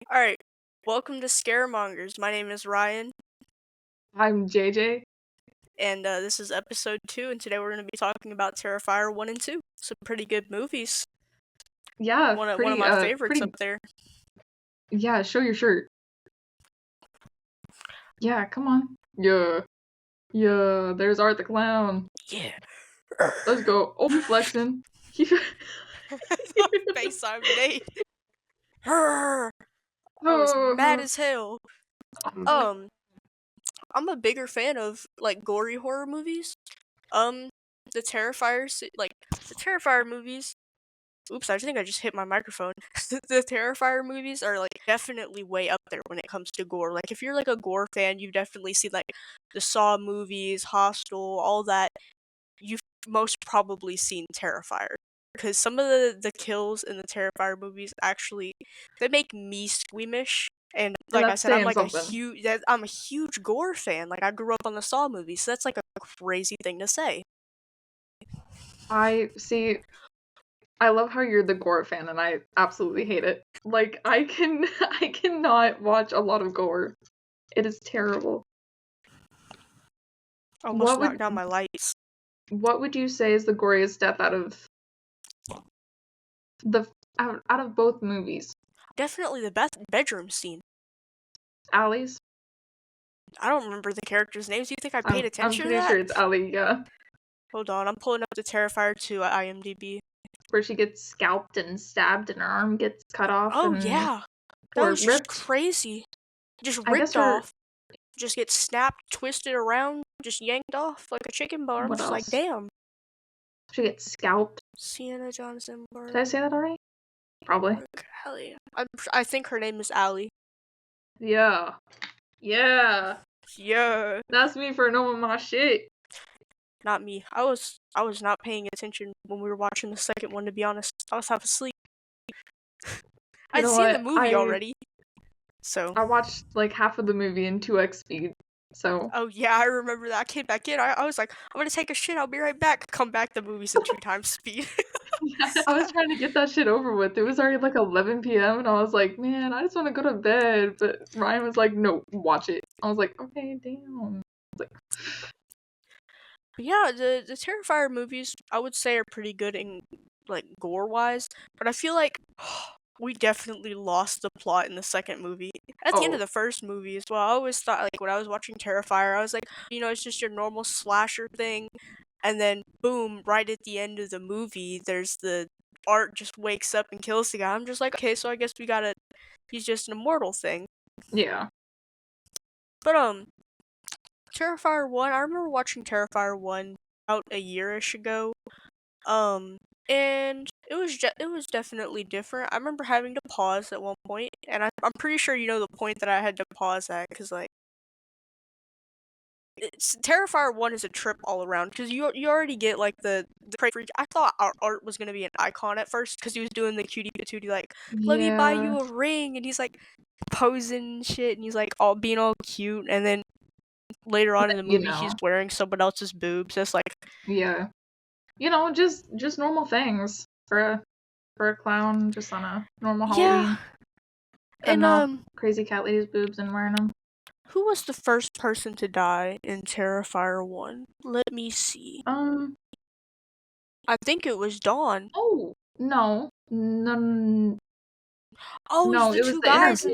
Alright, welcome to Scaremongers. My name is Ryan, I'm JJ. and this is episode 2, and today we're going to be talking about Terrifier 1 and 2. Some pretty good movies. Yeah, One of my favorites up there. Yeah, show your shirt. Yeah, come on. Yeah. Yeah, there's Art the Clown. Yeah. Let's go. Oh, flexing. The face I made. I was mad as hell. I'm a bigger fan of, like, gory horror movies. The Terrifier movies. Oops, I think I just hit my microphone. The Terrifier movies are, like, definitely way up there when it comes to gore. Like, if you're, like, a gore fan, you've definitely seen, like, the Saw movies, Hostel, all that. You've most probably seen Terrifier. Because some of the kills in the Terrifier movies actually, they make me squeamish. And And like I that's said, saying something. I'm a huge gore fan. Like, I grew up on the Saw movies, so that's like a crazy thing to say. I love how you're the gore fan and I absolutely hate it. Like, I cannot watch a lot of gore. It is terrible. Almost knocked down my lights. What would you say is the goriest death out of both movies? Definitely the bedroom scene. Allie's? I don't remember the characters' names. Do you think I paid attention to that? I'm pretty sure it's Allie, yeah. Hold on, I'm pulling up the Terrifier 2 at IMDb. Where she gets scalped and stabbed and her arm gets cut off. Oh, yeah. That was just crazy. Just ripped off. Just gets snapped, twisted around, just yanked off like a chicken bone. I'm just like, damn. She gets scalped. Sienna Johnson. Did I say that already? Probably. Allie. I think her name is Allie. Yeah. Yeah. Yeah. That's me for knowing my shit. Not me. I was not paying attention when we were watching the second one, to be honest. I was half asleep. I'd seen the movie already. So I watched like half of the movie in 2x speed. So oh yeah, I remember that. I came back in. I was like, I'm gonna take a shit, I'll be right back. Come back, the movie's in 2 times speed. I was trying to get that shit over with. It was already like 11 p.m. and I was like, man, I just want to go to bed. But Ryan was like, no, watch it. I was like, okay, damn. But yeah, the Terrifier movies, I would say, are pretty good in, like, gore-wise. But I feel like we definitely lost the plot in the second movie. At the end of the first movie as well, I always thought, like, when I was watching Terrifier, I was like, it's just your normal slasher thing. And then, boom, right at the end of the movie, there's the Art just wakes up and kills the guy. I'm just like, okay, so I guess he's just an immortal thing. Yeah. But, Terrifier 1, I remember watching Terrifier 1 about a year-ish ago. And it was definitely different. I remember having to pause at one point, and I'm pretty sure you know the point that I had to pause at, because, like, Terrifier 1 is a trip all around, because you already get, like, the I thought Art was gonna be an icon at first, because he was doing the cutie patootie, like, let me buy you a ring, and he's, like, posing and shit, and he's, like, being all cute, and then later on in the movie, he's wearing someone else's boobs. That's like, yeah, just normal things for a clown, just on a normal Halloween. And crazy cat lady's boobs and wearing them. Who was the first person to die in Terrifier 1? Let me see. I think it was Dawn. Oh no. Oh, no, it was the guys.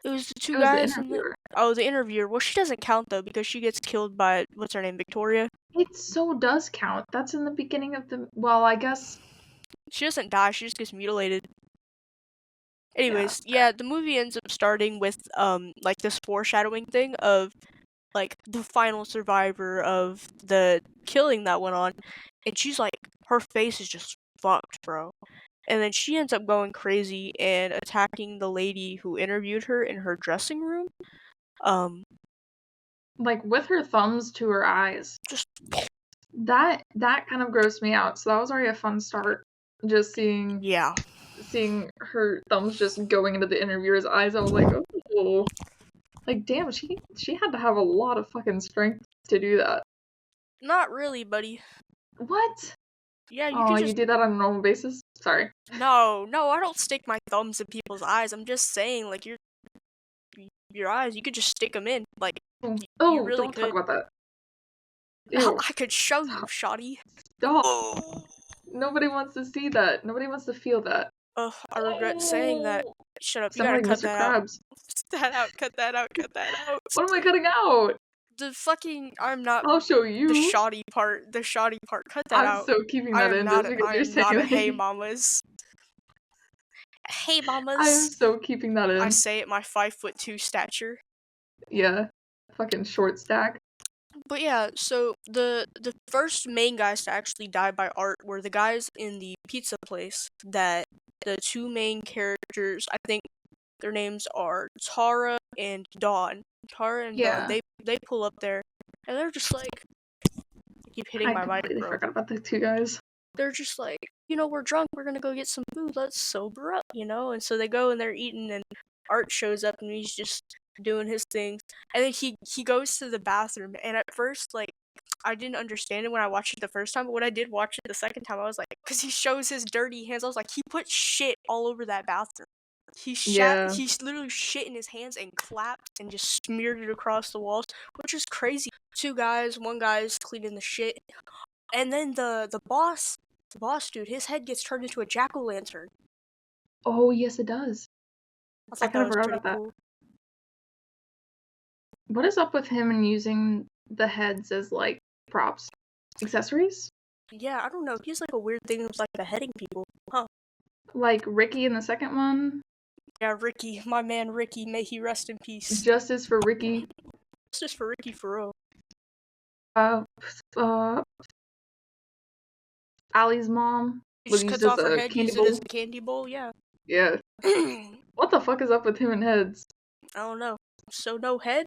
It was the two guys. The interviewer. Well, she doesn't count though, because she gets killed by, what's her name, Victoria? It so does count. That's in the beginning of the. Well, I guess. She doesn't die. She just gets mutilated. Anyways, yeah, the movie ends up starting with like this foreshadowing thing of, like, the final survivor of the killing that went on, and she's like, her face is just fucked, bro. And then she ends up going crazy and attacking the lady who interviewed her in her dressing room. Like, with her thumbs to her eyes. Just that kind of grossed me out. So that was already a fun start. Just seeing her thumbs just going into the interviewer's eyes. I was like, oh. Like, damn, she had to have a lot of fucking strength to do that. Not really, buddy. What? Yeah, you do that on a normal basis? Sorry. No, I don't stick my thumbs in people's eyes. I'm just saying, like, your eyes. You could just stick them in. Like, you Oh, really don't talk could. about that. Ew. I could show you, shoddy. Stop. Nobody wants to see that. Nobody wants to feel that. Ugh, I regret saying that. Shut up. You Sound gotta like cut Mr. that out. Krabs. That out. Cut that out. Cut that out. What am I cutting out? The fucking I'm not I'll show you. the shoddy part. The shoddy part. Cut that I'm out. so keeping I that am in not. just because I you're am not a saying hey it. mamas. Hey I'm mamas. so keeping that in. I say it my 5'2" stature. Yeah. Fucking short stack. But yeah, so the first main guys to actually die by art were the guys in the pizza place that the two main characters, I think their names are Tara and Dawn. Tara and Dawn, Yeah. they pull up there and they're just like, I keep hitting my mic, completely bro. forgot about the two guys. They're just like, we're drunk, we're gonna go get some food, let's sober up, And so they go and they're eating and Art shows up and he's just doing his things. And then he goes to the bathroom and at first, like, I didn't understand it when I watched it the first time, but when I did watch it the second time, I was like, because he shows his dirty hands, I was like, he put shit all over that bathroom. Yeah. He literally shit in his hands and clapped and just smeared it across the walls, which is crazy. Two guys, one guy's cleaning the shit, and then the boss dude, his head gets turned into a jack-o'-lantern. Oh, yes, it does. I kind of forgot about that. Cool. What is up with him and using the heads as, like, props? Accessories? Yeah, I don't know. He has, like, a weird thing of, like, beheading people. Huh. Like Ricky in the second one? Yeah, Ricky. My man Ricky. May he rest in peace. Justice for Ricky. Justice for Ricky for real. Allie's mom was used as a candy bowl. As a candy bowl, yeah. Yeah. What the fuck is up with him and heads? I don't know. So no head?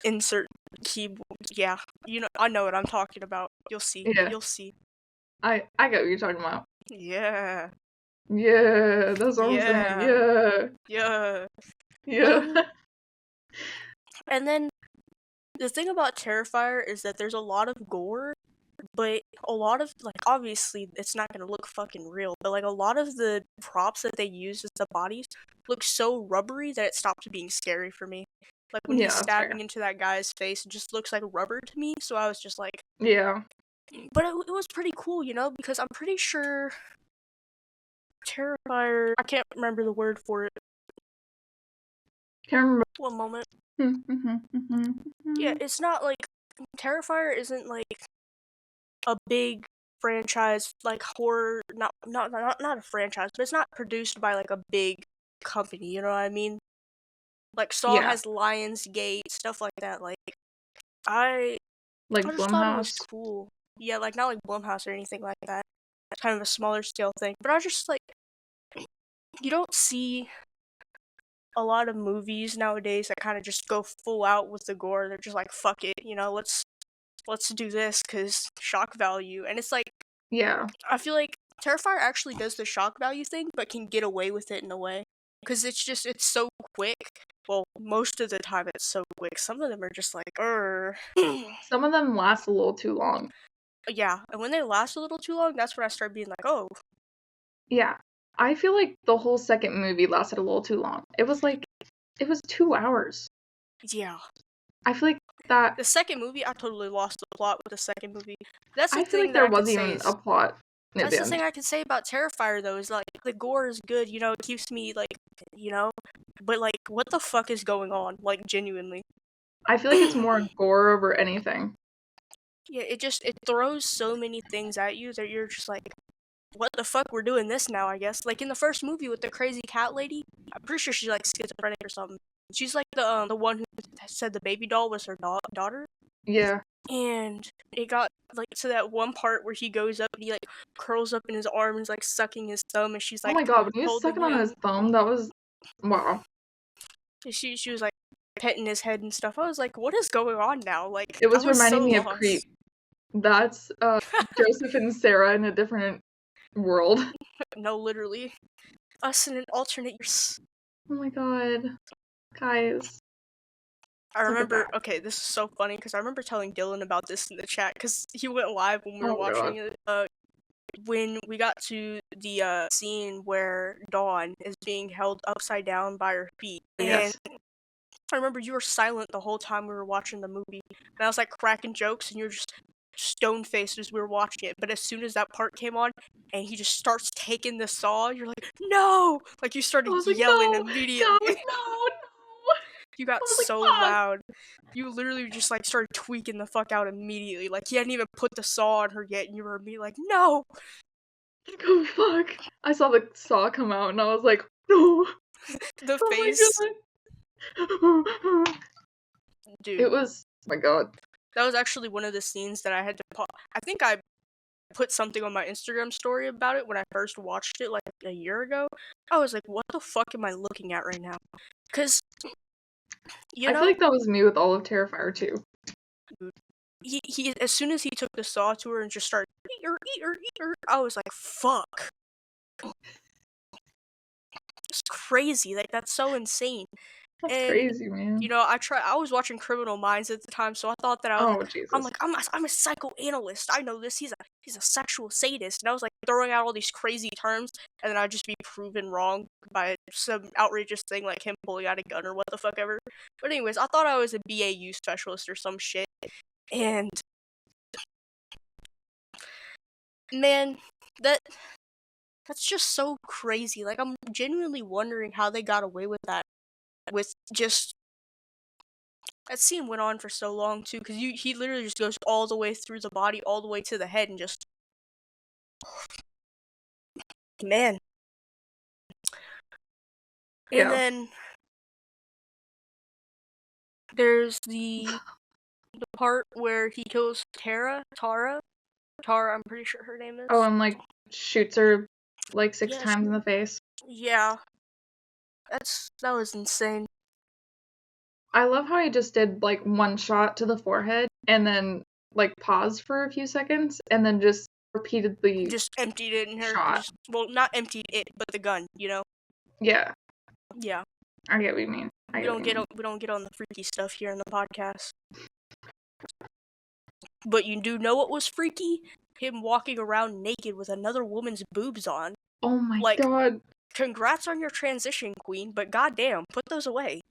Insert keyboard. Yeah. I know what I'm talking about. You'll see. Yeah. You'll see. I get what you're talking about. Yeah. Yeah, that's what I'm saying. Yeah. Yeah. Yeah. And then the thing about Terrifier is that there's a lot of gore, but a lot of, like, obviously it's not gonna look fucking real, but, like, a lot of the props that they use as the bodies look so rubbery that it stopped being scary for me. Like, when he's stabbing into that guy's face, it just looks like rubber to me, so I was just like... Yeah. But it was pretty cool, because I'm pretty sure Terrifier... I can't remember the word for it. Can't remember. One moment. Yeah, it's not like... Terrifier isn't, like, a big franchise, like, horror... Not a franchise, but it's not produced by, like, a big company, you know what I mean? Like, Saw has Lionsgate, stuff like that, like... I just thought it was cool. Yeah, like, not like Blumhouse or anything like that. It's kind of a smaller scale thing. But I just, like... You don't see a lot of movies nowadays that kind of just go full out with the gore. They're just like, fuck it, let's do this, because shock value. And it's like... Yeah. I feel like Terrifier actually does the shock value thing, but can get away with it in a way. Because it's so quick. Well, most of the time it's so quick. Some of them are just like, Some of them last a little too long. Yeah, and when they last a little too long, that's when I start being like, oh. Yeah. I feel like the whole second movie lasted a little too long. It was 2 hours. Yeah. I feel like that... The second movie, I totally lost the plot with the second movie. That's the I feel like there wasn't even a plot. That's the thing I can say about Terrifier, though, is, like, the gore is good, it keeps me, like, but, like, what the fuck is going on, like, genuinely? I feel like it's more gore over anything. Yeah, it throws so many things at you that you're just like, what the fuck, we're doing this now, I guess. Like, in the first movie with the crazy cat lady, I'm pretty sure she's, like, schizophrenic or something. She's, like, the one who said the baby doll was her daughter. Yeah. And it got, like, to that one part where he goes up and he, like, curls up in his arm and is, like, sucking his thumb, and she's, like, oh my god, when he was sucking on his thumb, that was... Wow. She was, like, petting his head and stuff. I was like, what is going on now? Like, it was reminding me of Creep. That's, Joseph and Sarah in a different world. No, literally. Us in an alternate universe. Oh my god. Guys. I remember, okay, this is so funny, because I remember telling Dylan about this in the chat, because he went live when we were watching it. when we got to the scene where Dawn is being held upside down by her feet, Yes. and I remember you were silent the whole time we were watching the movie, and I was like cracking jokes, and you were just stone faced as we were watching it. But as soon as that part came on, and he just starts taking the saw, you're like, no! Like you I started was like, yelling no, immediately. God, no. You I got was like, so fuck. loud. You literally just like started tweaking the fuck out immediately. Like he hadn't even put the saw on her yet, and you were me like, no. Like, oh fuck. I saw the saw come out, and I was like, no. The Oh face, my god. dude. It was, oh my god. That was actually one of the scenes that I had to pause. I think I put something on my Instagram story about it when I first watched it like a year ago. I was like, what the fuck am I looking at right now? Because, I feel like that was me with all of Terrifier too. He as soon as he took the saw to her and just started eat her, I was like, fuck. It's crazy. Like that's so insane. That's crazy, man. You know, I was watching Criminal Minds at the time, so I thought that Jesus. I'm a psychoanalyst. I know this. He's a sexual sadist, and I was like throwing out all these crazy terms, and then I'd just be proven wrong by some outrageous thing like him pulling out a gun or what the fuck ever. But anyways, I thought I was a BAU specialist or some shit, and man, that's just so crazy. Like I'm genuinely wondering how they got away with that. With just that scene went on for so long too, because he literally just goes all the way through the body, all the way to the head, and just man. And then there's the part where he kills Tara. I'm pretty sure her name is. Oh, and like shoots her like 6 times in the face. Yeah, that was insane. I love how he just did like one shot to the forehead and then like paused for a few seconds and then just repeatedly just emptied it in her. Shot. Well, not emptied it, but the gun. You know. Yeah. Yeah. I get what you mean. We don't get on the freaky stuff here in the podcast. But you do know what was freaky? Him walking around naked with another woman's boobs on. Oh my god. Congrats on your transition, queen, but goddamn, put those away.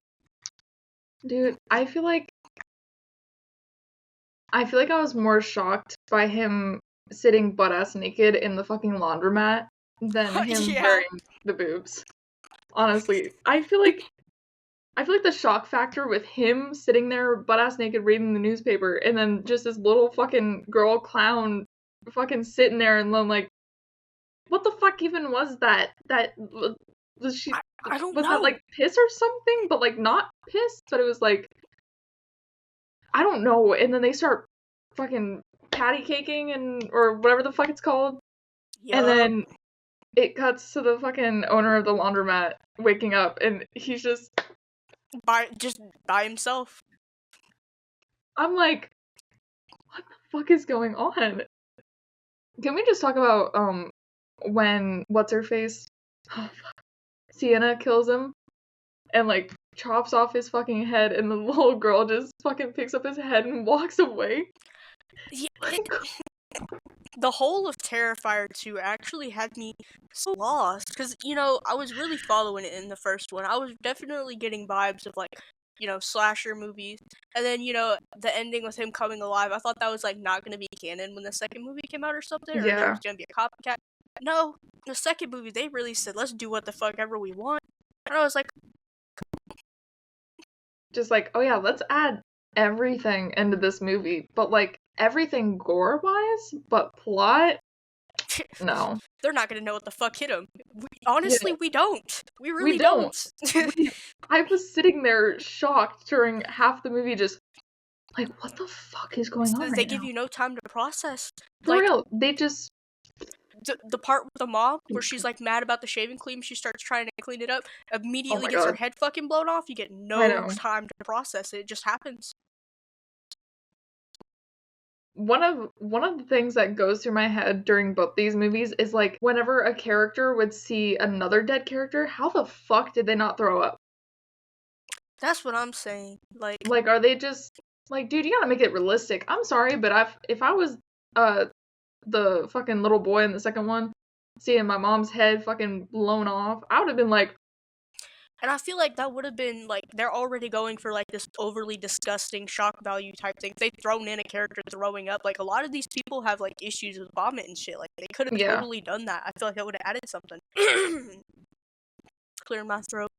Dude, I feel like I was more shocked by him sitting butt-ass naked in the fucking laundromat than him wearing the boobs. Honestly, I feel like the shock factor with him sitting there butt-ass naked reading the newspaper and then just this little fucking girl clown fucking sitting there and then like, what the fuck even was that? Was she? I don't know. Was that like piss or something? But like not piss, but it was like, I don't know. And then they start fucking patty caking or whatever the fuck it's called. Yeah. And then it cuts to the fucking owner of the laundromat waking up and he's just by himself. I'm like, what the fuck is going on? Can we just talk about when what's her face? Oh, fuck. Sienna kills him and like chops off his fucking head and the little girl just fucking picks up his head and walks away. Yeah, the whole of Terrifier 2 actually had me so lost because, you know, I was really following it in the first one. I was definitely getting vibes of, like, you know, slasher movies. And then, you know, the ending with him coming alive, I thought that was, like, not going to be canon when the second movie came out or something. Or there was going to be a copycat. No, the second movie, they really said, let's do what the fuck ever we want. And I was like... Just like, oh yeah, let's add everything into this movie. But, like, everything gore-wise, but plot? No. They're not gonna know what the fuck hit them. Honestly, we don't. We really don't. I was sitting there shocked during half the movie just like, what the fuck is going on They give you no time to process. For real, they just... The part with the mom, where she's, like, mad about the shaving cream, she starts trying to clean it up, immediately gets her head fucking blown off, you get no time to process it. It just happens. One of the things that goes through my head during both these movies is, like, whenever a character would see another dead character, how the fuck did they not throw up? That's what I'm saying. Like, are they just... Like, dude, you gotta make it realistic. I'm sorry, but if I was the fucking little boy in the second one, seeing my mom's head fucking blown off, I would have been like. And I feel like that would have been, like, they're already going for, like, this overly disgusting shock value type thing. If they'd thrown in a character throwing up, like, a lot of these people have, like, issues with vomit and shit. Like, they could have totally done that. I feel like that would have added something. Clear my throat.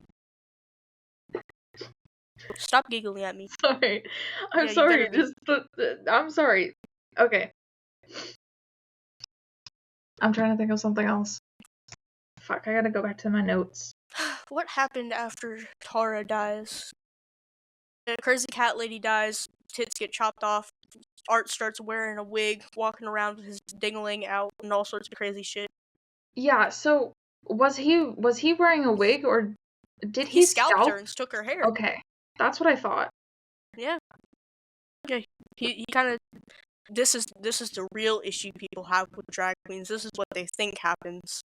Stop giggling at me. Sorry. I'm sorry. I'm sorry. Okay. I'm trying to think of something else. Fuck, I gotta go back to my notes. What happened after Tara dies? The crazy cat lady dies, tits get chopped off, Art starts wearing a wig, walking around with his dingling out, and all sorts of crazy shit. Yeah, so was he wearing a wig, or did he scalped her and took her hair? Okay, that's what I thought. Yeah. Yeah, he kind of. This is the real issue people have with drag queens. This is what they think happens.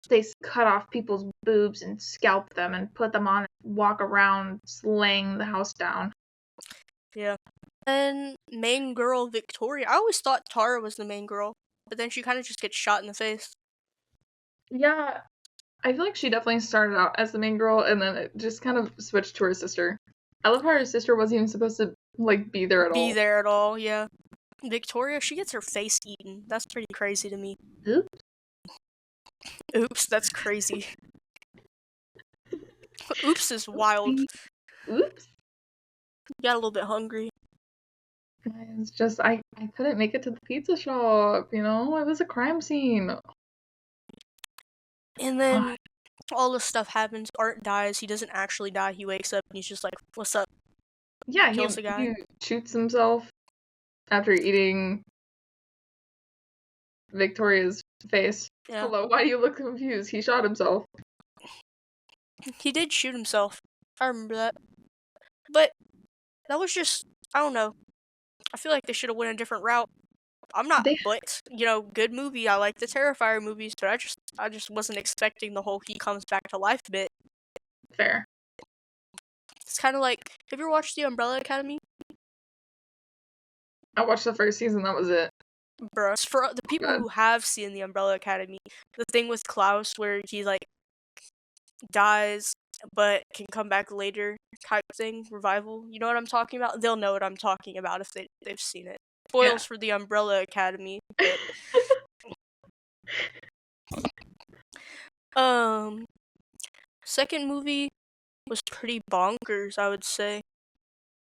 They cut off people's boobs and scalp them and put them on and walk around slaying the house down. Yeah. And main girl Victoria. I always thought Tara was the main girl, but then she kind of just gets shot in the face. Yeah, I feel like she definitely started out as the main girl, and then it just kind of switched to her sister. I love how her sister wasn't even supposed to, like, be there at all. Yeah. Victoria, she gets her face eaten. That's pretty crazy to me. Oops. Oops, that's crazy. Oops is wild. Oops. Got a little bit hungry. It's just, I couldn't make it to the pizza shop, you know? It was a crime scene. And then all this stuff happens. Art dies. He doesn't actually die. He wakes up and he's just like, what's up? Yeah, Kills the guy. He shoots himself after eating Victoria's face. Yeah. Hello, why do you look confused? He shot himself. He did shoot himself. I remember that. But that was just, I don't know. I feel like they should have went a different route. I'm not, but, you know, good movie. I like the Terrifier movies, but I just wasn't expecting the whole he comes back to life bit. Fair. It's kind of like, have you ever watched The Umbrella Academy? I watched the first season, that was it. Bruh, for the people who have seen The Umbrella Academy, the thing with Klaus where he, like, dies but can come back later type thing, revival, you know what I'm talking about? They'll know what I'm talking about if they've seen it. Spoils for The Umbrella Academy, but second movie was pretty bonkers, I would say.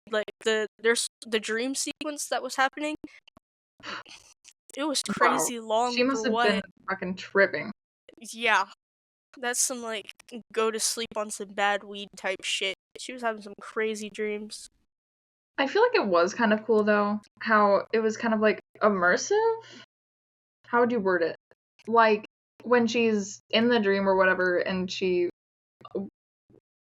Like, there's the dream sequence that was happening. It was crazy long. She must have been fucking tripping. Yeah. That's some, like, go to sleep on some bad weed type shit. She was having some crazy dreams. I feel like it was kind of cool, though, how it was kind of, like, immersive? How would you word it? Like, when she's in the dream or whatever, and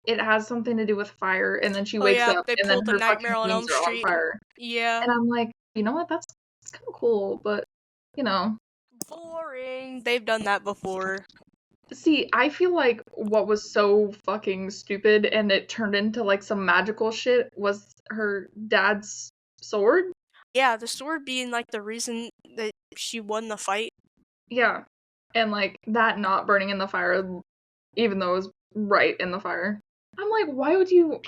it has something to do with fire, and then she wakes up, and then her Nightmare on Elm Street. On fire. Yeah. And I'm like, you know what, that's kind of cool, but, you know. Boring. They've done that before. See, I feel like what was so fucking stupid and it turned into, like, some magical shit was her dad's sword. Yeah, the sword being, like, the reason that she won the fight. Yeah. And, like, that not burning in the fire, even though it was right in the fire. I'm like, why would you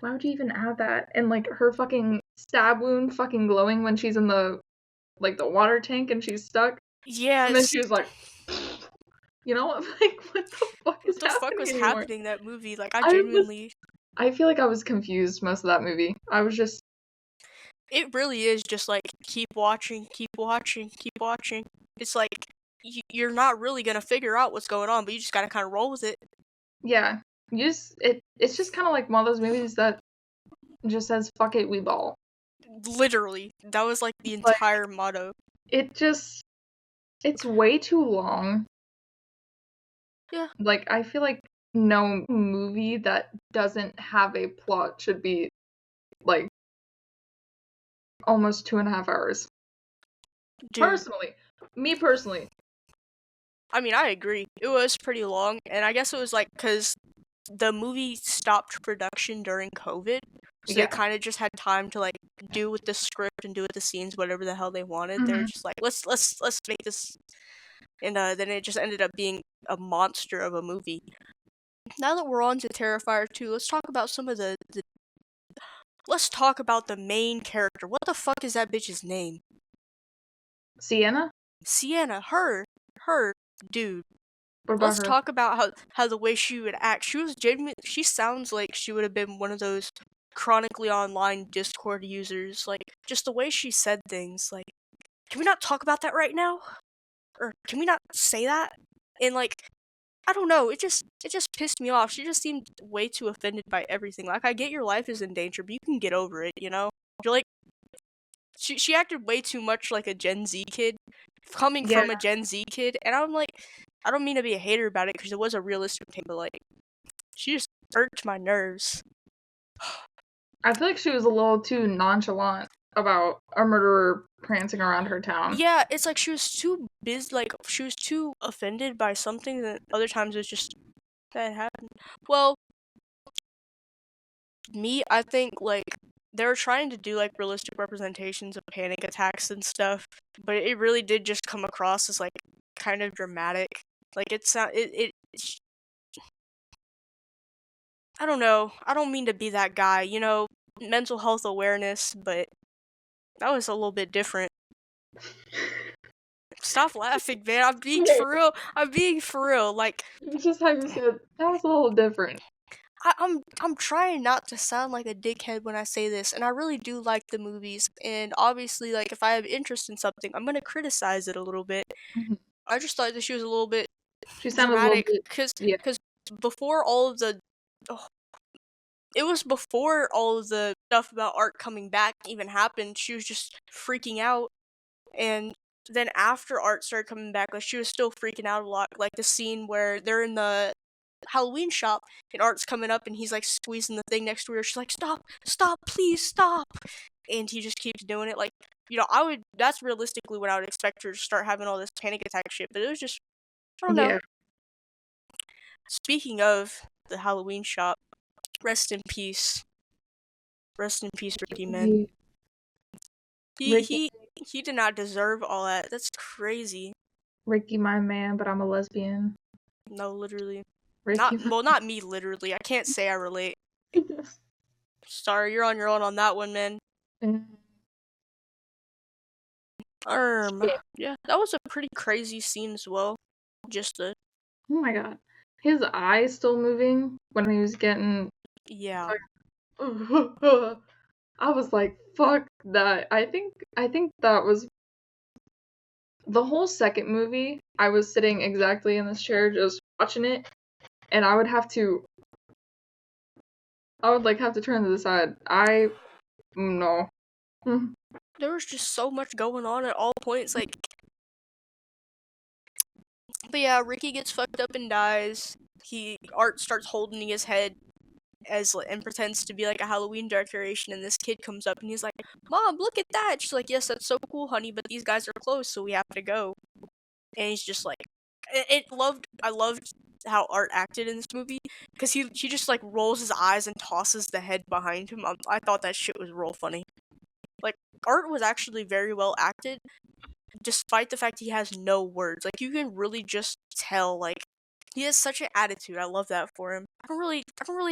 even add that? And, like, her fucking stab wound fucking glowing when she's in the, like, the water tank and she's stuck. Yeah. And then she was like... You know, like, what the fuck is happening? What the fuck was happening in that movie? Like, I genuinely... I feel like I was confused most of that movie. I was just... It really is just, like, keep watching, keep watching, keep watching. It's like, you're not really gonna figure out what's going on, but you just gotta kind of roll with it. Yeah. It's just kind of like one of those movies that just says, fuck it, we ball. Literally. That was, like, the entire motto. It's way too long. Yeah. Like, I feel like no movie that doesn't have a plot should be, like, almost 2.5 hours. Dude. Me personally. I mean, I agree. It was pretty long, and I guess it was, like, because the movie stopped production during COVID, So they kind of just had time to like do with the script and do with the scenes whatever the hell they wanted. Mm-hmm. They're just like let's make this, and then it just ended up being a monster of a movie. Now that we're on to Terrifier 2, let's talk about some of let's talk about the main character. What the fuck is that bitch's name? Sienna, her, dude. What about Let's her? talk about how the way she would act. She was genuine. She sounds like she would have been one of those chronically online Discord users. Like, just the way she said things. Like, can we not talk about that right now? Or can we not say that? And like, I don't know. It just pissed me off. She just seemed way too offended by everything. Like, I get your life is in danger, but you can get over it. You know? You're like, she acted way too much like a Gen Z kid, coming from a Gen Z kid, and I'm like, I don't mean to be a hater about it because it was a realistic thing, but like, she just irked my nerves. I feel like she was a little too nonchalant about a murderer prancing around her town. Yeah, it's like she was too busy, like she was too offended by something that other times it was just that happened. Well, I think like they were trying to do like realistic representations of panic attacks and stuff, but it really did just come across as like kind of dramatic. Like I don't know. I don't mean to be that guy, you know, mental health awareness, but that was a little bit different. Stop laughing, man. I'm being for real. Like, it's just how you said that was a little different. I'm trying not to sound like a dickhead when I say this, and I really do like the movies. And obviously, like if I have interest in something, I'm gonna criticize it a little bit. Mm-hmm. I just thought that she was a little bit She sounded dramatic a little bit, because before all of the, it was before all of the stuff about Art coming back even happened. She was just freaking out, and then after Art started coming back, like she was still freaking out a lot. Like the scene where they're in the Halloween shop and Art's coming up and he's like squeezing the thing next to her. She's like, stop, please stop. And he just keeps doing it. Like, you know, that's realistically when I would expect her to start having all this panic attack shit. But it was just, I don't know. Speaking of the Halloween shop, rest in peace. Rest in peace, Ricky, man. He did not deserve all that. That's crazy. Ricky, my man, but I'm a lesbian. No, literally. Ricky, not me, literally. I can't say I relate. Sorry, you're on your own on that one, man. Yeah, that was a pretty crazy scene as well. Oh my god. His eye still moving when he was getting... Yeah. I was like, fuck that. I think that was... The whole second movie, I was sitting exactly in this chair just watching it, and I would have to turn to the side. No. There was just so much going on at all points, like... But yeah, Ricky gets fucked up and dies. Art starts holding his head and pretends to be like a Halloween decoration, and this kid comes up and he's like, Mom, look at that! She's like, yes, that's so cool, honey, but these guys are closed, so we have to go. And he's just like... I loved how Art acted in this movie, because he just like rolls his eyes and tosses the head behind him. I thought that shit was real funny. Like, Art was actually very well acted, despite the fact he has no words. Like, you can really just tell, like, he has such an attitude. I love that for him. I don't really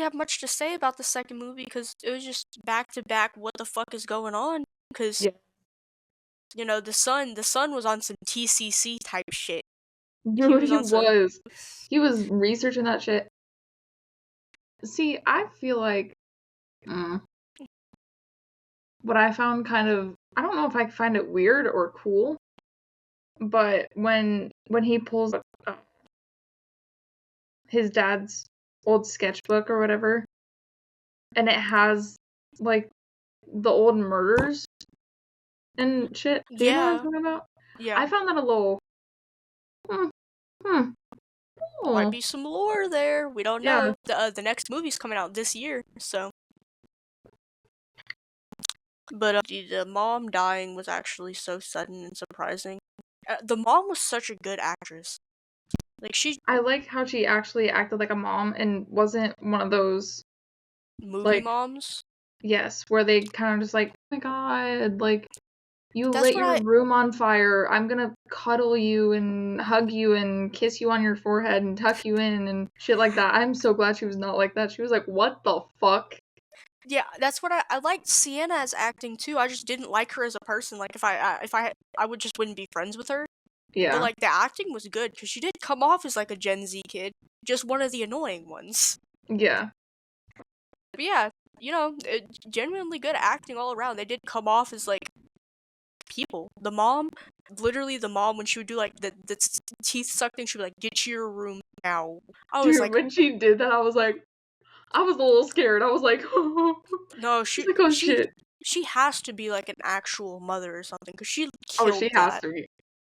have much to say about the second movie, because it was just back to back what the fuck is going on, because you know, the son was on some TCC type shit. Dude, he was researching that shit. See, I feel like what I found kind of, I don't know if I find it weird or cool, but when he pulls his dad's old sketchbook or whatever, and it has like the old murders and shit. Do you know what I'm talking about? Yeah. I found that a little Might be some lore there. We don't know. The next movie's coming out this year, so. But the mom dying was actually so sudden and surprising. The mom was such a good actress. Like, I like how she actually acted like a mom and wasn't one of those movie moms. Yes, where they kind of just like, oh my god, like, you That's lit what your I room on fire. I'm gonna cuddle you and hug you and kiss you on your forehead and tuck you in and shit like that. I'm so glad she was not like that. She was like, what the fuck? Yeah, that's what I liked Sienna as acting too. I just didn't like her as a person. Like if I would just wouldn't be friends with her. But Yeah. like the acting was good because she did come off as like a Gen Z kid, just one of the annoying ones. Yeah. But yeah, genuinely good acting all around. They did come off as like people. The mom, literally the mom, when she would do like the teeth suck thing, she'd be like, "Get to your room now." I was Dude, like, when she did that, I was a little scared. I was like, I no, was like, oh shit. she has to be like an actual mother or something because she Oh, killed she has that. to be.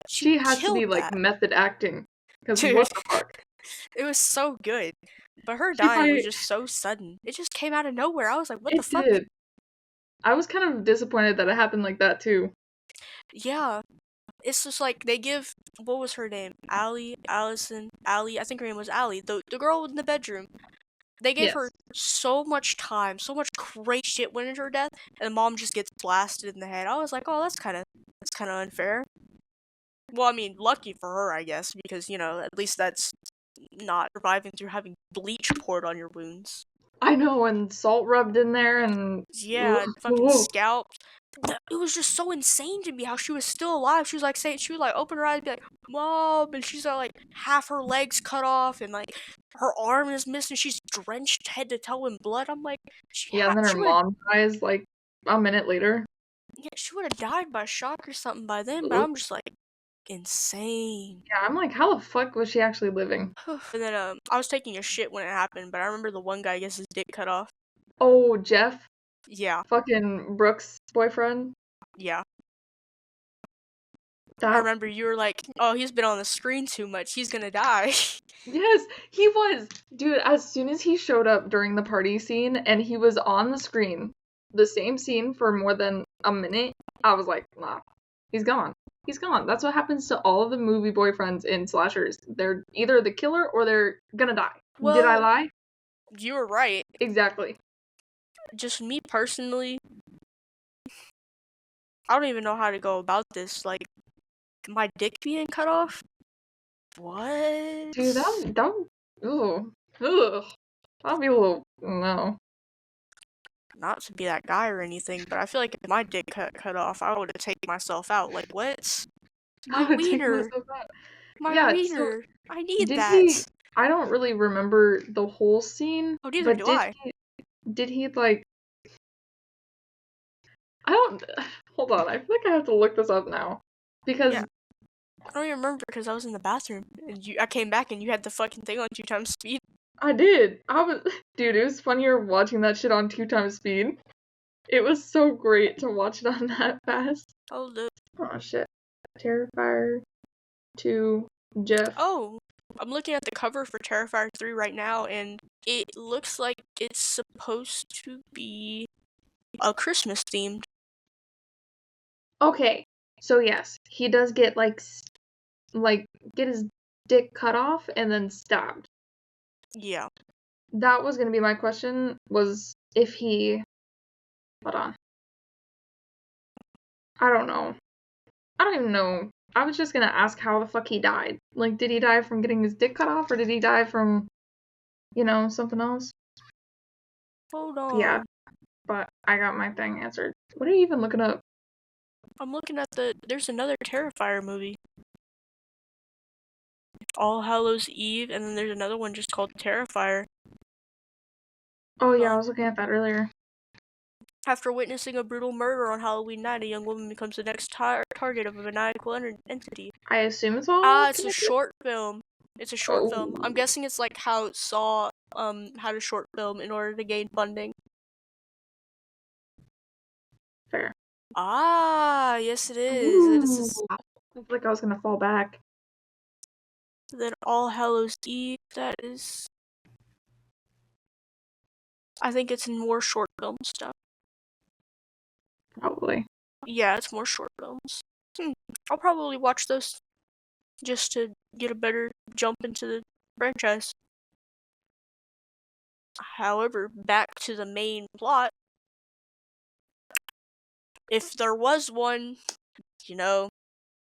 She She has to killed be like that, method acting. Because dude. what the fuck? It was so good. But her She dying was probably, just so sudden. It just came out of nowhere. I was like, what the it fuck? did. I was kind of disappointed that it happened like that too. Yeah. It's just like they give what was her name? Allie, I think her name was Allie, the girl in the bedroom. They gave her Yes. so much time, so much great shit went into her death, and mom just gets blasted in the head. I was like, oh, that's kinda unfair. Well, I mean, lucky for her, I guess, because, at least that's not surviving through having bleach poured on your wounds. I know, and salt rubbed in there and Yeah, fucking scalped. It was just so insane to me how she was still alive. She was like saying, she would like open her eyes and be like, "Mom," and she's like half her legs cut off and like her arm is missing. She's drenched head to toe in blood. I'm like, yeah, and then her she would mom dies like a minute later. yeah, she would have died by shock or something by then. But Ugh. I'm just like insane. Yeah, I'm like, how the fuck was she actually living? And then I was taking a shit when it happened, but I remember the one guy gets his dick cut off. Oh, Jeff, Yeah, fucking Brooks' boyfriend. yeah. I That remember you were like, "Oh, he's been on the screen too much. He's gonna die." Yes, he was. Dude, as soon as he showed up during the party scene and he was on the screen, the same scene for more than a minute, I was like, nah, he's gone. He's gone. That's what happens to all of the movie boyfriends in slashers. They're either the killer or they're gonna die. Did I Well, lie? you were right. Exactly. Just me personally, I don't even know how to go about this. Like, my dick being cut off? What? Dude, ugh, ugh. That'd be a little, no. Not to be that guy or anything, but I feel like if my dick cut off, I would have taken myself out. Like, what? I My would take wiener! myself out. My Yeah, so wiener! I need did he, that! I don't really remember the whole scene, Oh, neither but do I. did he like I don't hold on, I feel like I have to look this up now. Yeah, Because I don't even remember because I was in the bathroom and I came back and you had the fucking thing on 2 times speed. I did. I was dude, it was funnier watching that shit on 2 times speed. It was so great to watch it on that fast. Hold up. Oh shit. Terrifier 2 Jeff. Oh, I'm looking at the cover for Terrifier 3 right now, and it looks like it's supposed to be a Christmas themed. Okay. So yes, he does get like get his dick cut off and then stabbed. Yeah. That was gonna be my question, was if he hold on. I don't know. I don't even know. I was just gonna ask how the fuck he died. Like, did he die from getting his dick cut off, or did he die from, something else? Hold Yeah, on. but I got my thing answered. What are you even looking up? I'm looking at there's another Terrifier movie. All Hallows Eve, and then there's another one just called Terrifier. Oh yeah, I was looking at that earlier. After witnessing a brutal murder on Halloween night, a young woman becomes the next target of a maniacal entity. I assume it's all It's a connected? short film. It's a short film. I'm Oh, guessing it's like how Saw had a short film in order to gain funding. fair. Ah, yes it is. Ooh. I feel like I was gonna fall back. Then All Hallows Eve, that is, I think it's more short film stuff. Probably. Yeah, it's more short films. I'll probably watch those just to get a better jump into the franchise. However, back to the main plot. If there was one, you know.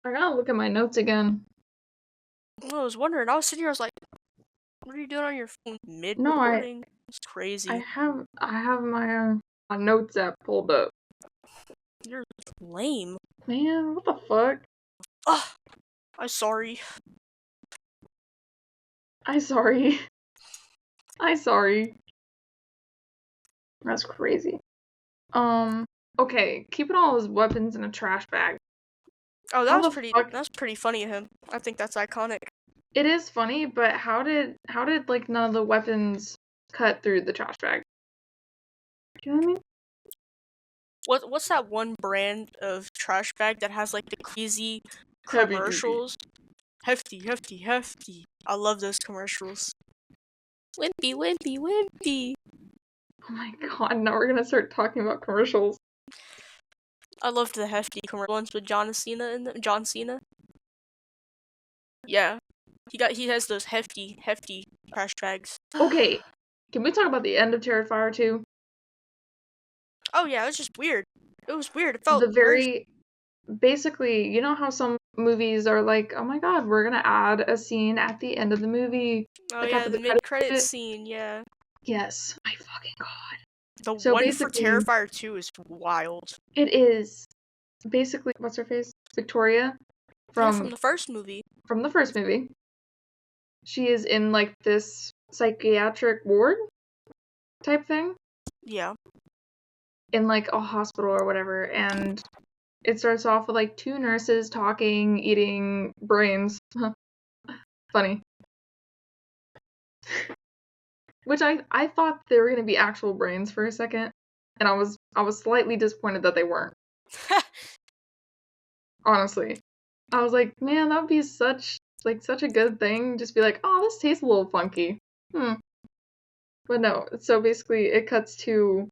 I gotta look at my notes again. I was wondering. I was sitting here. I was like, "What are you doing on your phone mid No, recording?" It's crazy. I have my notes app pulled up. You're lame. Man, what the fuck? Ugh. I'm sorry. I'm sorry. I'm sorry. That's crazy. Okay, keeping all his weapons in a trash bag. Oh, How the fuck? that's pretty funny of him. I think that's iconic. It is funny, but how did like none of the weapons cut through the trash bag? Do you know what I mean? What's that one brand of trash bag that has like the crazy Heavy duty. commercials? Hefty, hefty, hefty. I love those commercials. Wimpy, wimpy, wimpy. Oh my god, now we're gonna start talking about commercials. I loved the hefty commercial ones with John Cena in them. John Cena. Yeah. He has those hefty trash bags. Okay. Can we talk about the end of Terrifier 2? Oh yeah, it was just weird. It was weird. It felt The very basically, you know how some movies are like, oh my god, we're gonna add a scene at the end of the movie. Oh Like yeah, after the the credits. mid-credit scene, yeah. Yes. My fucking god. The So one for basically, Terrifier 2 is wild. it is basically what's her face? Victoria From the first movie. From the first movie. She is in like this psychiatric ward type thing. Yeah. In like a hospital or whatever, and it starts off with like two nurses talking, eating brains. Funny. Which I thought they were gonna be actual brains for a second, and I was slightly disappointed that they weren't. Honestly, I was like, man, that would be such a good thing. Just be like, oh, this tastes a little funky. But no. So basically, it cuts to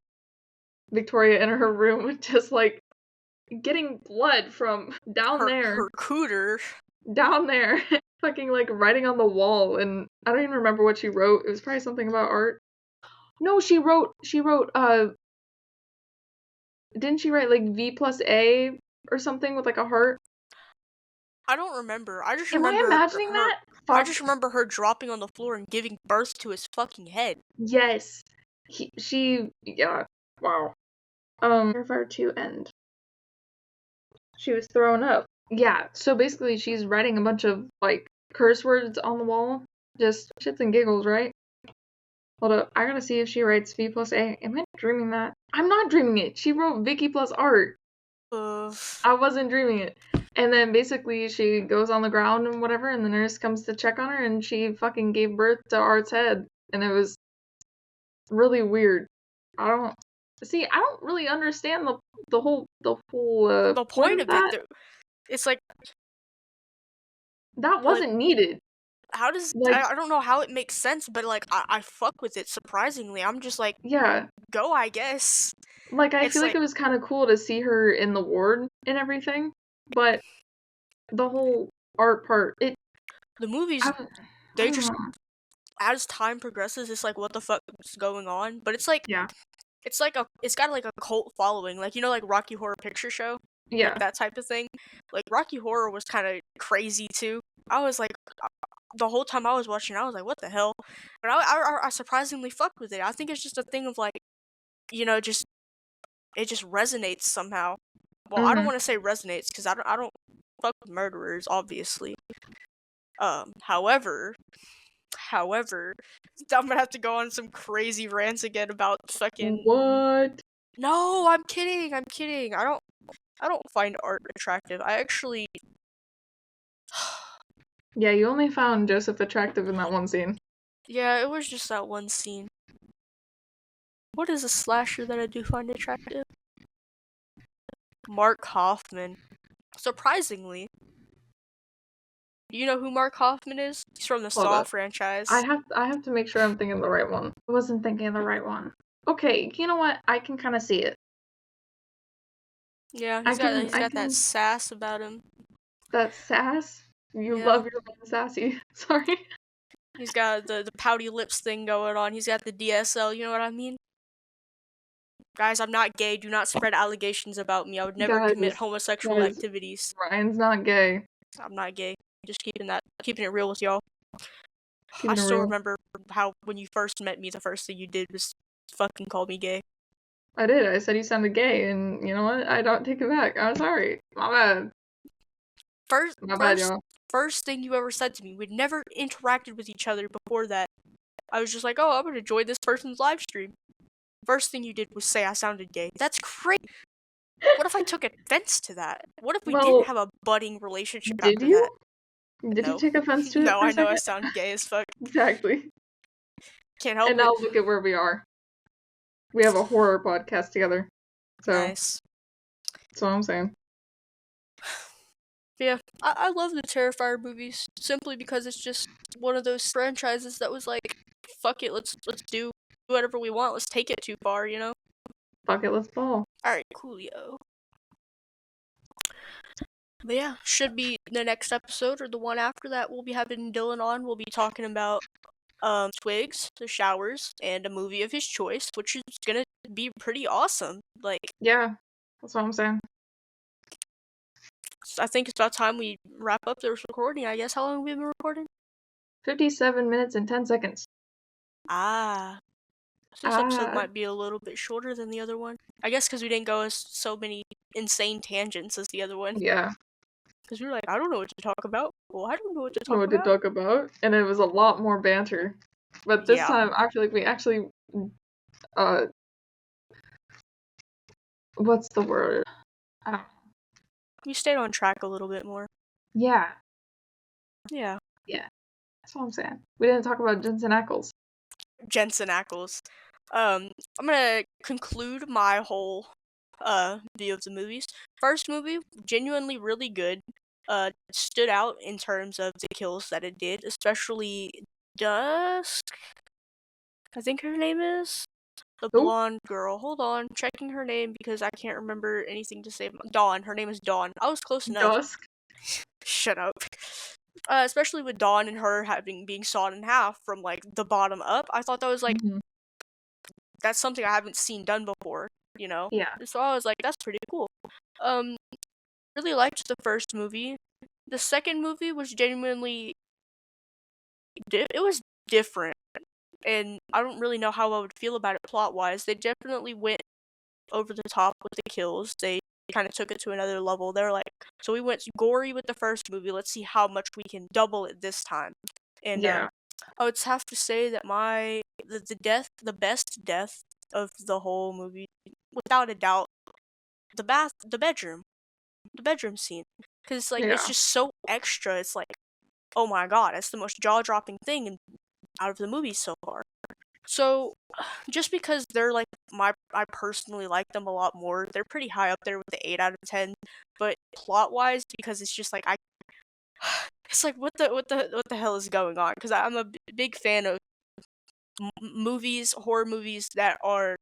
Victoria in her room, just like getting blood from down there. Her cooter. Down there. Fucking like writing on the wall, and I don't even remember what she wrote. It was probably something about art. No, she wrote didn't she write like V plus A or something with like a heart? I don't remember. I just Am remember I imagining that? Fuck. I just remember her dropping on the floor and giving birth to his fucking head. Yes. Yeah. Wow. Terrifier 2 end. She was thrown up. Yeah, so basically she's writing a bunch of like curse words on the wall. Just shits and giggles, right? Hold up, I gotta see if she writes V plus A. Am I dreaming that? I'm not dreaming it. She wrote Vicky plus Art. I wasn't dreaming it. And then basically she goes on the ground and whatever, and the nurse comes to check on her, and she fucking gave birth to Art's head. And it was really weird. I don't really understand the whole the point of that. It's like that wasn't needed. How does I don't know how it makes sense, but like I fuck with it surprisingly. I'm just like, yeah, go, I guess. Like I feel like it was kind of cool to see her in the ward and everything, but the whole art part, the movies they just as time progresses, it's like what the fuck is going on? But it's like it's got like a cult following, like like Rocky Horror Picture Show, like that type of thing. Like Rocky Horror was kind of crazy too. I was like, the whole time I was watching, I was like, what the hell? But I surprisingly fucked with it. I think it's just a thing of like, just it just resonates somehow. Well, I don't want to say resonates because I don't fuck with murderers, obviously. However, I'm gonna have to go on some crazy rants again about fucking what? No, I'm kidding. I don't find art attractive. I actually. Yeah, you only found Joseph attractive in that one scene. Yeah, it was just that one scene. What is a slasher that I do find attractive? Mark Hoffman. Surprisingly. You know who Mark Hoffman is? He's from the Saw franchise. I have to make sure I'm thinking of the right one. I wasn't thinking of the right one. Okay, you know what? I can kind of see it. Yeah, he's got that sass about him. That sass? You love your own sassy. Sorry. He's got the pouty lips thing going on. He's got the DSL, you know what I mean? Guys, I'm not gay. Do not spread allegations about me. I would never commit homosexual activities. Ryan's not gay. I'm not gay. Just keeping it real with y'all. Keeping I it still real. remember how when you first met me, the first thing you did was fucking call me gay. I did. I said you sounded gay, and you know what? I don't take it back. I'm sorry. My bad. My bad, y'all. First thing you ever said to me. We'd never interacted with each other before that. I was just like, oh, I'm gonna join this person's live stream. First thing you did was say I sounded gay. That's great. What if I took offense to that? What if we didn't have a budding relationship after that? Did you take offense to it? No, I know I sound gay as fuck. Exactly. Can't help it. And now look at where we are. We have a horror podcast together. So, nice. That's what I'm saying. Yeah, I love the Terrifier movies simply because it's just one of those franchises that was like, fuck it, let's do whatever we want. Let's take it too far, you know? Fuck it, let's ball. Alright, coolio. But yeah, should be the next episode or the one after that. We'll be having Dylan on. We'll be talking about Twigs, the showers, and a movie of his choice, which is gonna be pretty awesome. Like, yeah, that's what I'm saying. I think it's about time we wrap up this recording, I guess. How long have we been recording? 57 minutes and 10 seconds. This episode might be a little bit shorter than the other one. I guess because we didn't go so many insane tangents as the other one. Yeah. Because we were like, I don't know what to talk about. Well, I don't know what to talk about. And it was a lot more banter. But this time, I feel like we actually, what's the word? I don't know. We stayed on track a little bit more. Yeah. Yeah. Yeah. That's what I'm saying. We didn't talk about Jensen Ackles. I'm gonna conclude my whole view of the movies. First movie, genuinely really good. Stood out in terms of the kills that it did, especially Dusk. I think her name is the blonde girl. Hold on, checking her name because I can't remember anything to say. Dawn. Her name is Dawn. I was close enough. Dusk. Shut up. Especially with Dawn and her being sawed in half from like the bottom up. I thought that was like that's something I haven't seen done before, you know? Yeah. So I was like, that's pretty cool. Really liked the first movie. The second movie was genuinely it was different. And I don't really know how I would feel about it plot-wise. They definitely went over the top with the kills. They kind of took it to another level. They're like, so we went gory with the first movie. Let's see how much we can double it this time. And I would have to say that the best death of the whole movie, without a doubt, the bedroom scene, because like it's just so extra. It's like, oh my god, it's the most jaw-dropping thing out of the movie so far. So, just because they're like I personally like them a lot more. They're pretty high up there with the 8 out of 10. But plot-wise, because it's just like it's like what the hell is going on? Because I'm a big fan of horror movies that are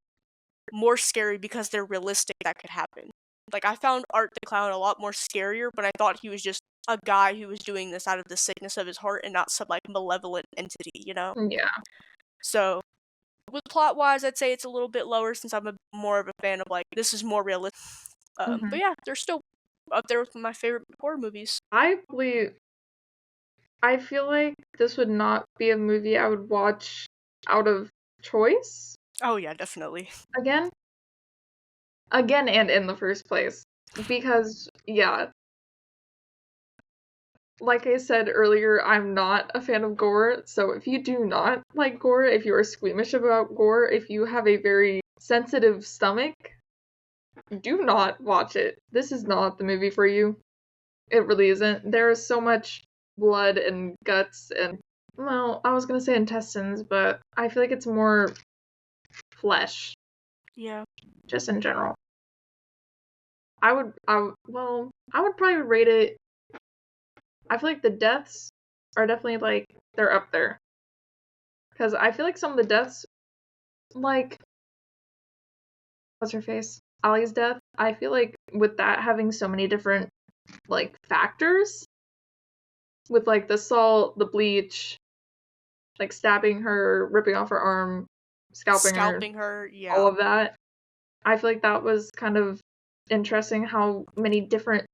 more scary because they're realistic. That could happen. Like I found Art the Clown a lot more scarier, but I thought he was just a guy who was doing this out of the sickness of his heart and not some like malevolent entity, you know? Yeah. So, with plot-wise, I'd say it's a little bit lower since I'm more of a fan of like this is more realistic. But yeah, they're still up there with my favorite horror movies. I feel like this would not be a movie I would watch out of choice. Oh yeah, definitely. Again and in the first place. Because, yeah, like I said earlier, I'm not a fan of gore, so if you do not like gore, if you are squeamish about gore, if you have a very sensitive stomach, do not watch it. This is not the movie for you. It really isn't. There is so much blood and guts and, well, I was gonna say intestines, but I feel like it's more flesh. Yeah. Just in general. I would probably rate it. I feel like the deaths are definitely like they're up there. Because I feel like some of the deaths, like what's her face? Ali's death, I feel like with that having so many different like factors, with like the salt, the bleach, like stabbing her, ripping off her arm, scalping her, yeah. all of that. I feel like that was kind of interesting how many different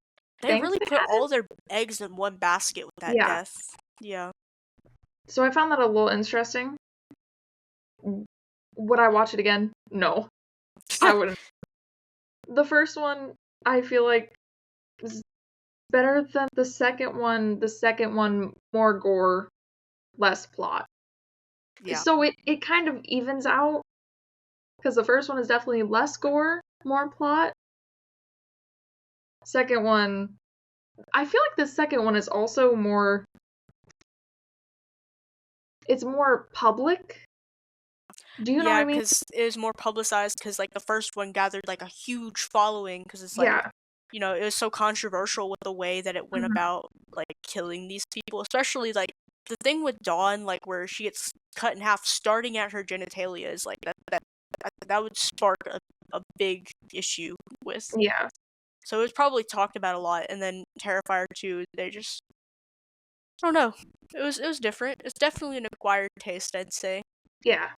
They things really they put added. all their eggs in one basket with that Yeah. death. Yeah. So I found that a little interesting. Would I watch it again? No. I wouldn't. The first one, I feel like, was better than the second one. The second one, more gore, less plot. Yeah. So it kind of evens out, because the first one is definitely less gore, more plot. Second one, I feel like the second one is also more, it's more public. Do you know what I mean? because it was more publicized because, like, the first one gathered, like, a huge following because it's, like, Yeah. you know, it was so controversial with the way that it went about, like, killing these people, especially, like, the thing with Dawn, like, where she gets cut in half starting at her genitalia is, like, that would spark a big issue with. Yeah. So it was probably talked about a lot, and then Terrifier 2, they just, I don't know. It was different. It's definitely an acquired taste, I'd say. Yeah.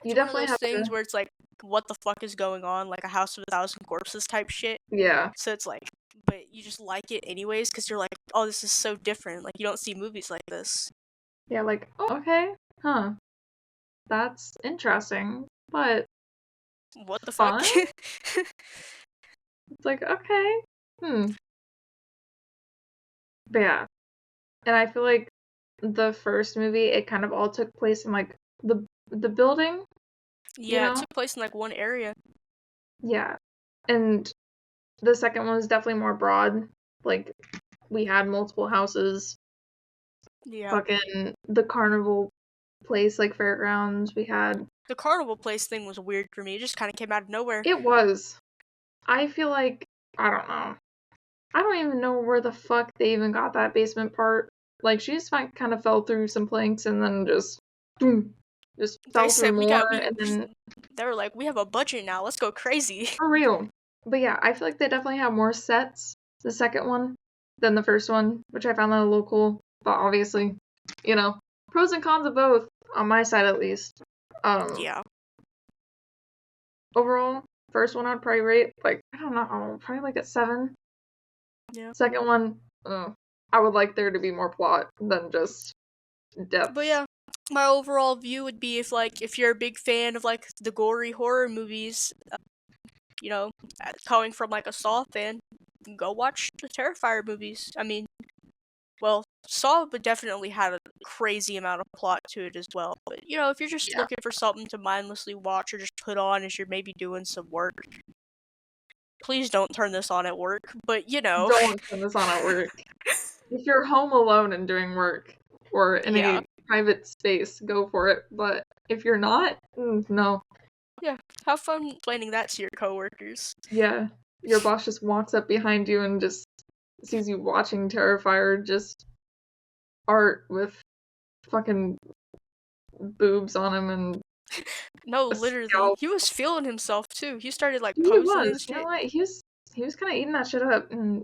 You It's one of definitely those have things to. where it's like, what the fuck is going on? Like a House of a Thousand Corpses type shit. Yeah. So it's like, but you just like it anyways because you're like, oh, this is so different. Like, you don't see movies like this. Yeah, like, oh, okay. Huh. That's interesting. But What the fuck? fun? It's like, okay. But yeah. And I feel like the first movie, it kind of all took place in like the building, you Yeah, it know? took place in like one area. Yeah. And the second one was definitely more broad. Like, we had multiple houses. Yeah. Fucking the carnival place, like fairgrounds, we had. The carnival place thing was weird for me. It just kind of came out of nowhere. It was. I feel like, I don't know. I don't even know where the fuck they even got that basement part. Like, she just kind of fell through some planks and then just, boom, just They fell said through more, and then they were like, we have a budget now. Let's go crazy. for real. But yeah, I feel like they definitely have more sets, the second one, than the first one, which I found that a little cool. But obviously, you know, pros and cons of both, on my side at least. Yeah. Overall, first one I'd probably rate, like, I don't know, probably like a 7. Yeah. Second one, I would like there to be more plot than just depth. But yeah, my overall view would be if you're a big fan of like the gory horror movies, you know, coming from like a Saw fan, go watch the Terrifier movies. I mean, well, Saw would definitely had a crazy amount of plot to it as well. But you know, if you're just looking for something to mindlessly watch or just put on as you're maybe doing some work, please don't turn this on at work. But you know, Don't turn this on at work. If you're home alone and doing work, or in a private space, go for it. But if you're not, no. Yeah, have fun explaining that to your coworkers. Yeah, your boss just walks up behind you and just sees you watching Terrifier, just art with fucking boobs on him and no, literally, scalp. he was feeling himself too. He started like He posing was. and shit. You know what? He was kind of eating that shit up, and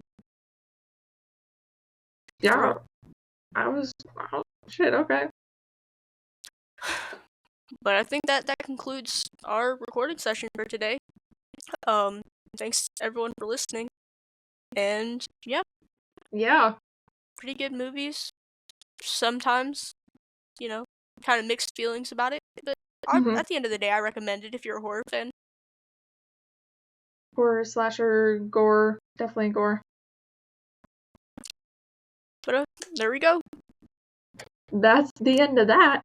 yeah, I was shit. Okay. But I think that concludes our recording session for today. Thanks everyone for listening, and Yeah. pretty good movies. Sometimes, you know, kind of mixed feelings about it, but at the end of the day, I recommend it if you're a horror fan. Horror, slasher, gore, definitely gore. But there we go. That's the end of that.